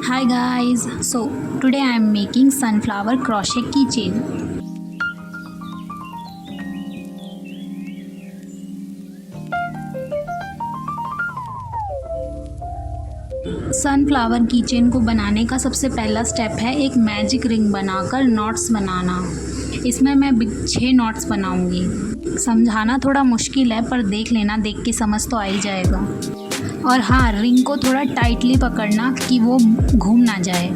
Hi guys, so today I am making sunflower crochet keychain. Sunflower keychain को बनाने का सबसे पहला स्टेप है एक मैजिक रिंग बनाकर नॉट्स बनाना। इसमें मैं 6 नॉट्स बनाऊंगी। समझाना थोड़ा मुश्किल है पर देख लेना, देख के समझ तो आ ही जाएगा। और हाँ, रिंग को थोड़ा टाइटली पकड़ना कि वो घूम ना जाए।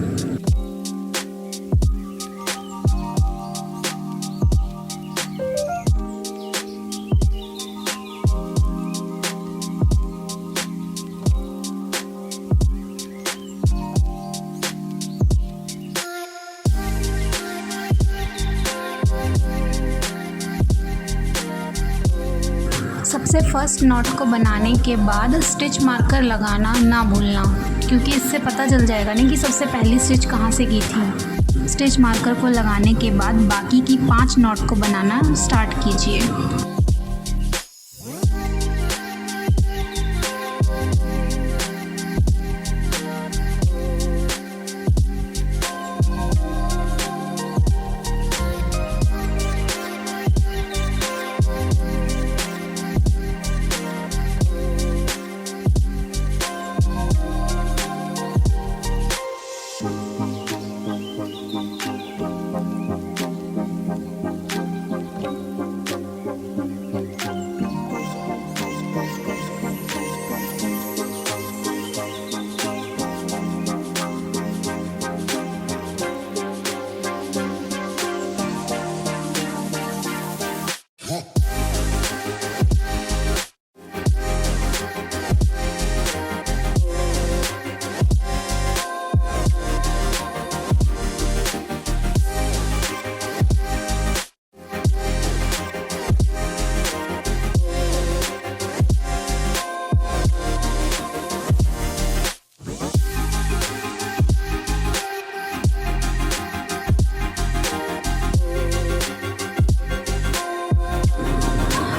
सबसे फर्स्ट नॉट को बनाने के बाद स्टिच मार्कर लगाना ना भूलना, क्योंकि इससे पता चल जाएगा नहीं कि सबसे पहली स्टिच कहाँ से की थी। स्टिच मार्कर को लगाने के बाद बाकी की 5 नॉट को बनाना स्टार्ट कीजिए।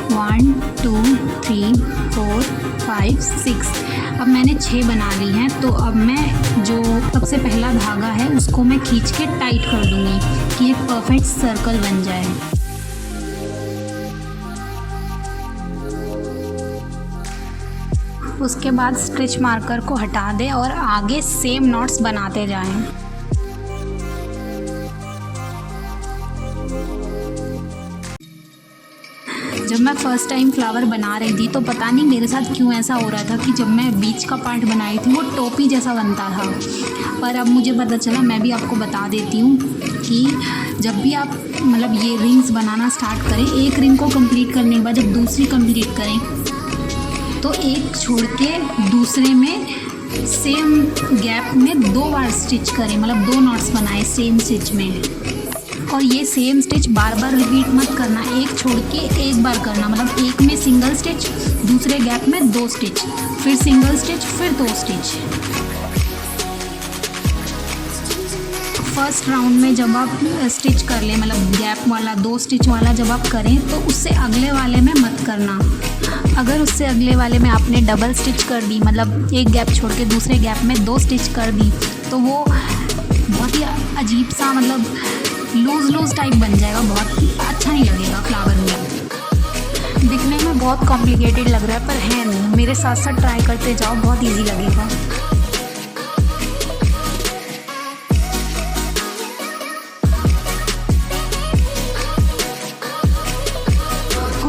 वन, 2, 3, 4, 5, 6। अब मैंने 6 बना ली हैं, तो अब मैं जो सबसे पहला धागा है उसको मैं खींच के टाइट कर दूंगी कि एक परफेक्ट सर्कल बन जाए। उसके बाद स्टिच मार्कर को हटा दें और आगे सेम नॉट्स बनाते जाएं। जब मैं फ़र्स्ट टाइम फ्लावर बना रही थी तो पता नहीं मेरे साथ क्यों ऐसा हो रहा था कि जब मैं बीच का पार्ट बनाई थी वो टोपी जैसा बनता था। पर अब मुझे पता चला, मैं भी आपको बता देती हूँ कि जब भी आप ये रिंग्स बनाना स्टार्ट करें, एक रिंग को कंप्लीट करने के बाद जब दूसरी कंप्लीट करें तो एक छोड़ के दूसरे में सेम गैप में 2 बार स्टिच करें, 2 नॉट्स बनाएं सेम स्टिच में। और ये सेम स्टिच बार बार रिपीट मत करना, एक छोड़ के एक बार करना। एक में सिंगल स्टिच, दूसरे गैप में 2 स्टिच, फिर सिंगल स्टिच, फिर 2 स्टिच। फर्स्ट राउंड में जब आप स्टिच कर लें, गैप वाला 2 स्टिच वाला जब आप करें तो उससे अगले वाले में मत करना। अगर उससे अगले वाले में आपने डबल स्टिच कर दी, एक गैप छोड़ के दूसरे गैप में 2 स्टिच कर दी, तो वो बहुत ही अजीब सा लूज टाइप बन जाएगा, बहुत अच्छा नहीं लगेगा फ्लावर में। दिखने में बहुत कॉम्प्लिकेटेड लग रहा है पर है नहीं। मेरे साथ साथ ट्राई करते जाओ, बहुत इजी लगेगा।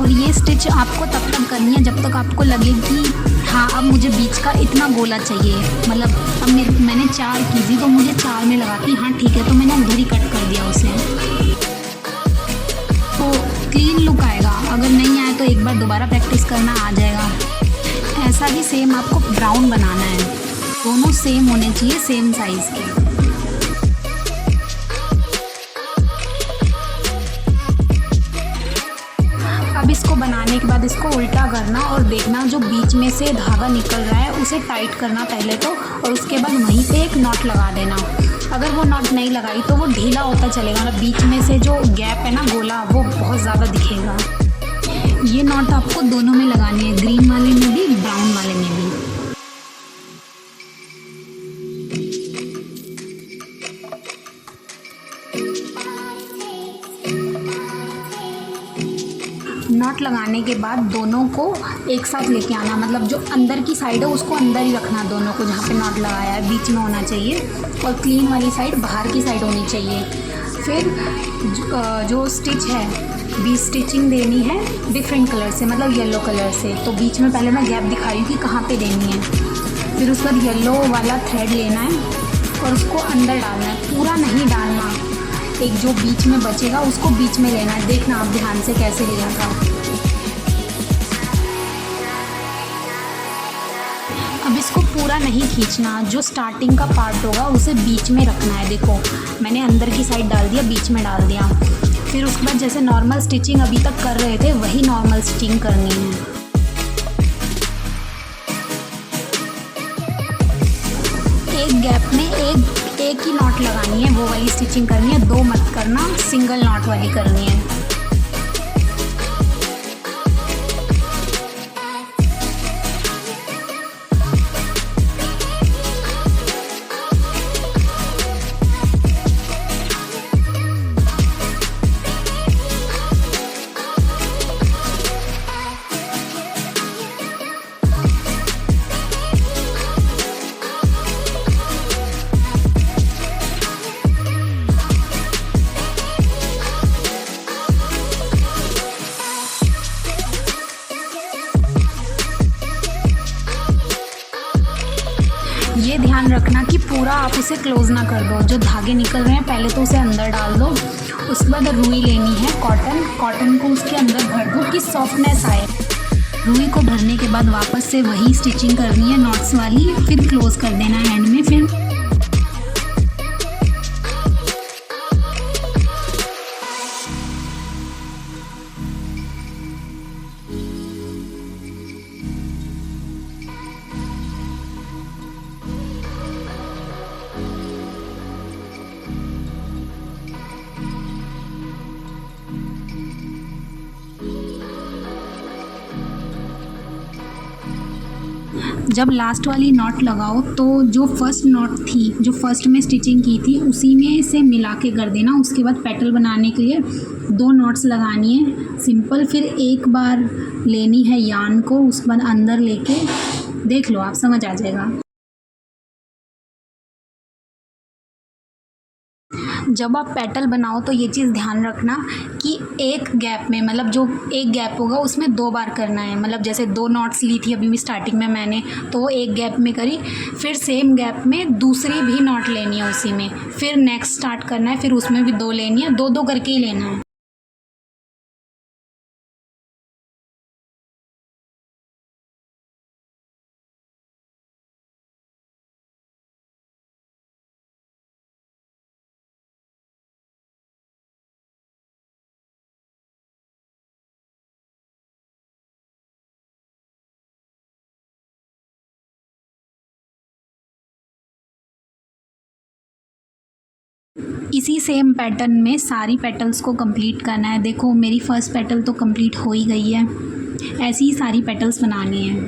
और ये स्टिच आपको तब तक करनी है जब तक आपको लगे कि हाँ, अब मुझे बीच का इतना गोला चाहिए। अब मैंने 4 की थी तो मुझे 4 में लगा कि हाँ ठीक है, तो मैंने उधर ही कट कर दिया उसे, तो क्लीन लुक आएगा। अगर नहीं आए तो एक बार दोबारा प्रैक्टिस करना, आ जाएगा। ऐसा ही सेम आपको ब्राउन बनाना है, दोनों सेम होने चाहिए, सेम साइज़ के। अब इसको बनाने के बाद इसको उल्टा करना और देखना जो बीच में से धागा निकल रहा है उसे टाइट करना पहले तो, और उसके बाद वहीं पे एक नॉट लगा देना। अगर वो नॉट नहीं लगाई तो वो ढीला होता चलेगा, बीच में से जो गैप है ना गोला, वो बहुत ज़्यादा दिखेगा। ये नॉट आपको दोनों में लगानी है, ग्रीन वाले में भी, ब्राउन वाले में भी। नॉट लगाने के बाद दोनों को एक साथ लेके आना, मतलब जो अंदर की साइड है उसको अंदर ही रखना, दोनों को जहाँ पे नॉट लगाया है बीच में होना चाहिए, और क्लीन वाली साइड बाहर की साइड होनी चाहिए। फिर जो स्टिच है, बीच स्टिचिंग देनी है डिफरेंट कलर से, मतलब येलो कलर से। तो बीच में पहले मैं गैप दिखा रही हूँ कि कहाँ पे देनी है। फिर उसके बाद येलो वाला थ्रेड लेना है और उसको अंदर डालना है, पूरा नहीं डालना, एक जो बीच में बचेगा उसको बीच में लेना है। देखना आप ध्यान से कैसे लिया था। अब इसको पूरा नहीं खींचना, जो स्टार्टिंग का पार्ट होगा उसे बीच में रखना है। देखो मैंने अंदर की साइड डाल दिया, बीच में डाल दिया। फिर उसके बाद जैसे नॉर्मल स्टिचिंग अभी तक कर रहे थे वही नॉर्मल स्टिचिंग करनी है। एक गैप में एक ही नॉट लगानी है, वो वाली स्टिचिंग करनी है, दो मत करना, सिंगल नॉट वाली करनी है। ये ध्यान रखना कि पूरा आप उसे क्लोज़ ना कर दो, जो धागे निकल रहे हैं पहले तो उसे अंदर डाल दो। उसके बाद रुई लेनी है, कॉटन को उसके अंदर भर दो कि सॉफ्टनेस आए। रुई को भरने के बाद वापस से वही स्टिचिंग करनी है नॉट्स वाली, फिर क्लोज़ कर देना है एंड में। फिर जब लास्ट वाली नॉट लगाओ तो जो फर्स्ट नॉट थी, जो फर्स्ट में स्टिचिंग की थी, उसी में से मिला के कर देना। उसके बाद पेटल बनाने के लिए दो नॉट्स लगानी है सिंपल। फिर एक बार लेनी है यान को, उसके बाद अंदर लेके देख लो, आप समझ आ जाएगा। जब आप पेटल बनाओ तो ये चीज़ ध्यान रखना कि एक गैप में, मतलब जो एक गैप होगा उसमें दो बार करना है। मतलब जैसे दो नॉट्स ली थी अभी भी स्टार्टिंग में मैंने, तो वो एक गैप में करी, फिर सेम गैप में दूसरी भी नॉट लेनी है उसी में, फिर नेक्स्ट स्टार्ट करना है, फिर उसमें भी दो लेनी है, दो दो करके ही लेना है। इसी सेम पैटर्न में सारी पेटल्स को कंप्लीट करना है। देखो मेरी फर्स्ट पेटल तो कंप्लीट हो ही गई है, ऐसी ही सारी पेटल्स बनानी है।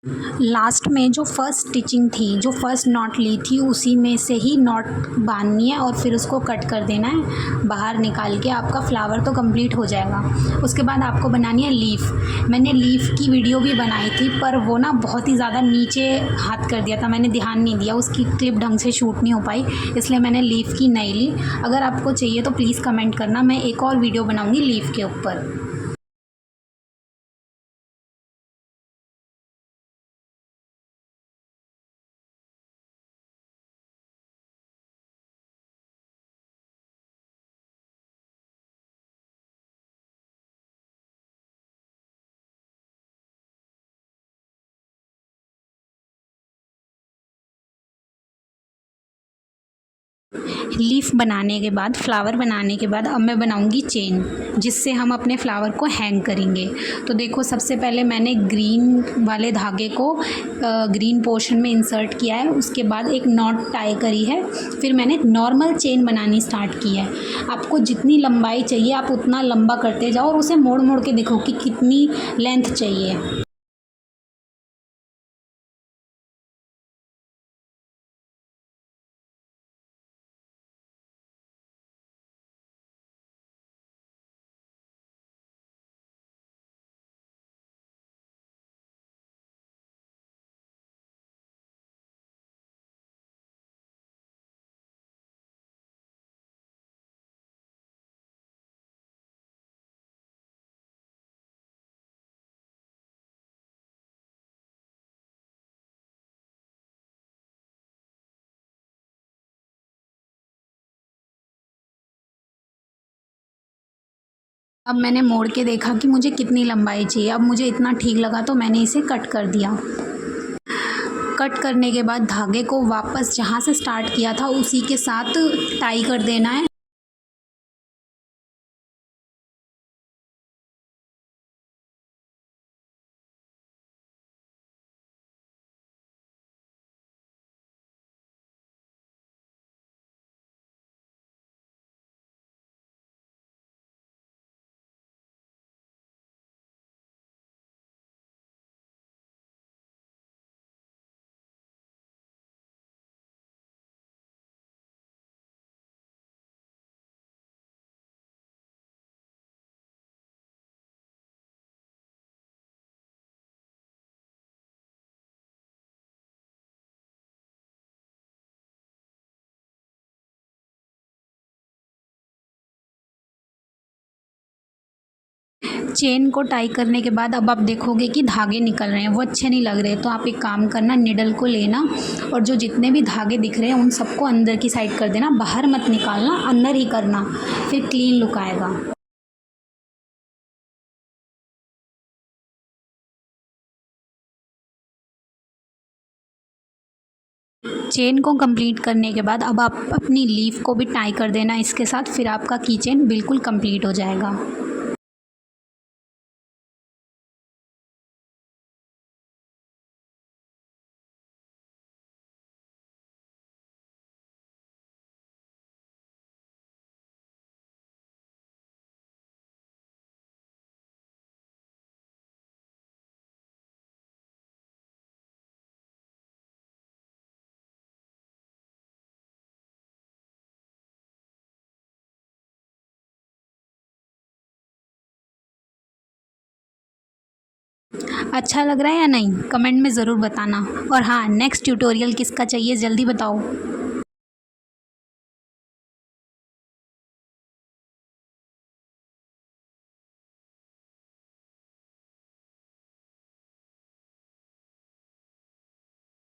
लास्ट में जो फर्स्ट स्टिचिंग थी, जो फर्स्ट नॉट ली थी, उसी में से ही नॉट बांधनी है और फिर उसको कट कर देना है बाहर निकाल के। आपका फ्लावर तो कंप्लीट हो जाएगा। उसके बाद आपको बनानी है लीफ। मैंने लीफ की वीडियो भी बनाई थी, पर वो ना बहुत ही ज़्यादा नीचे हाथ कर दिया था, मैंने ध्यान नहीं दिया, उसकी क्लिप ढंग से शूट नहीं हो पाई, इसलिए मैंने लीफ की नहीं ली। अगर आपको चाहिए तो प्लीज़ कमेंट करना, मैं एक और वीडियो बनाऊँगी लीफ के ऊपर। लीफ बनाने के बाद, फ्लावर बनाने के बाद अब मैं बनाऊंगी चेन, जिससे हम अपने फ्लावर को हैंग करेंगे। तो देखो, सबसे पहले मैंने ग्रीन वाले धागे को ग्रीन पोर्शन में इंसर्ट किया है, उसके बाद एक नॉट टाई करी है, फिर मैंने नॉर्मल चेन बनानी स्टार्ट की है। आपको जितनी लंबाई चाहिए आप उतना लंबा करते जाओ और उसे मोड़ मोड़ के देखो कि कितनी लेंथ चाहिए। अब मैंने मोड़ के देखा कि मुझे कितनी लंबाई चाहिए, अब मुझे इतना ठीक लगा तो मैंने इसे कट कर दिया। कट करने के बाद धागे को वापस जहाँ से स्टार्ट किया था उसी के साथ टाई कर देना है। चेन को टाई करने के बाद अब आप देखोगे कि धागे निकल रहे हैं, वो अच्छे नहीं लग रहे, तो आप एक काम करना, निडल को लेना और जो जितने भी धागे दिख रहे हैं उन सबको अंदर की साइड कर देना, बाहर मत निकालना, अंदर ही करना, फिर क्लीन लुक आएगा। चेन को कंप्लीट करने के बाद अब आप अपनी लीफ को भी टाई कर देना इसके साथ, फिर आपका की चेन बिल्कुल कंप्लीट हो जाएगा। अच्छा लग रहा है या नहीं, कमेंट में ज़रूर बताना। और हाँ, नेक्स्ट ट्यूटोरियल किसका चाहिए जल्दी बताओ।